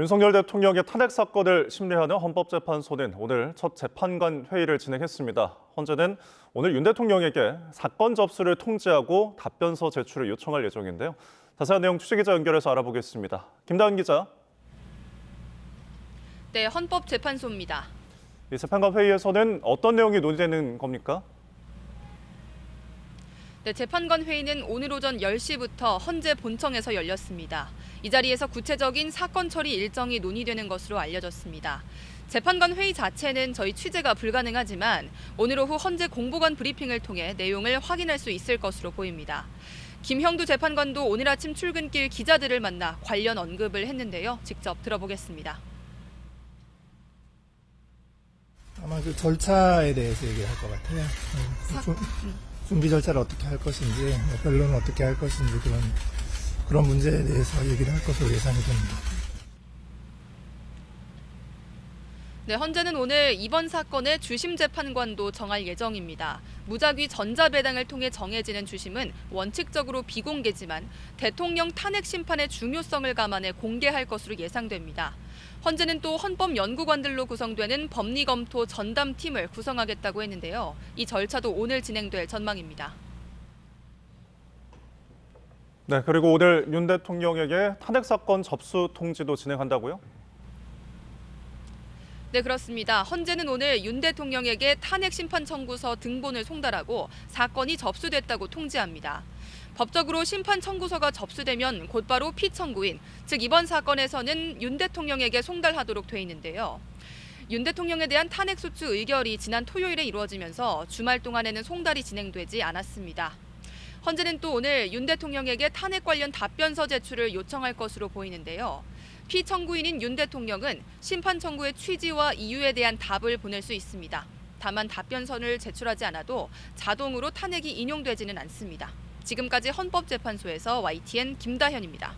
윤석열 대통령의 탄핵 사건을 심리하는 헌법재판소는 오늘 첫 재판관 회의를 진행했습니다. 헌재는 오늘 윤 대통령에게 사건 접수를 통지하고 답변서 제출을 요청할 예정인데요. 자세한 내용 취재기자 연결해서 알아보겠습니다. 김다은 기자. 네, 헌법재판소입니다. 이 재판관 회의에서는 어떤 내용이 논의되는 겁니까? 네, 재판관 회의는 오늘 오전 10시부터 헌재 본청에서 열렸습니다. 이 자리에서 구체적인 사건 처리 일정이 논의되는 것으로 알려졌습니다. 재판관 회의 자체는 저희 취재가 불가능하지만 오늘 오후 헌재 공보관 브리핑을 통해 내용을 확인할 수 있을 것으로 보입니다. 김형두 재판관도 오늘 아침 출근길 기자들을 만나 관련 언급을 했는데요. 직접 들어보겠습니다. 아마 그 절차에 대해서 얘기를 할 것 같아요. 준비 절차를 어떻게 할 것인지, 변론을 어떻게 할 것인지 그런 문제에 대해서 얘기를 할 것으로 예상이 됩니다. 네, 헌재는 오늘 이번 사건의 주심 재판관도 정할 예정입니다. 무작위 전자배당을 통해 정해지는 주심은 원칙적으로 비공개지만 대통령 탄핵 심판의 중요성을 감안해 공개할 것으로 예상됩니다. 헌재는 또 헌법연구관들로 구성되는 법리검토 전담팀을 구성하겠다고 했는데요. 이 절차도 오늘 진행될 전망입니다. 네, 그리고 오늘 윤 대통령에게 탄핵 사건 접수 통지도 진행한다고요? 네, 그렇습니다. 헌재는 오늘 윤 대통령에게 탄핵 심판 청구서 등본을 송달하고 사건이 접수됐다고 통지합니다. 법적으로 심판 청구서가 접수되면 곧바로 피청구인, 즉 이번 사건에서는 윤 대통령에게 송달하도록 돼 있는데요. 윤 대통령에 대한 탄핵소추 의결이 지난 토요일에 이루어지면서 주말 동안에는 송달이 진행되지 않았습니다. 헌재는 또 오늘 윤 대통령에게 탄핵 관련 답변서 제출을 요청할 것으로 보이는데요. 피청구인인 윤 대통령은 심판 청구의 취지와 이유에 대한 답을 보낼 수 있습니다. 다만 답변서를 제출하지 않아도 자동으로 탄핵이 인용되지는 않습니다. 지금까지 헌법재판소에서 YTN 김다현입니다.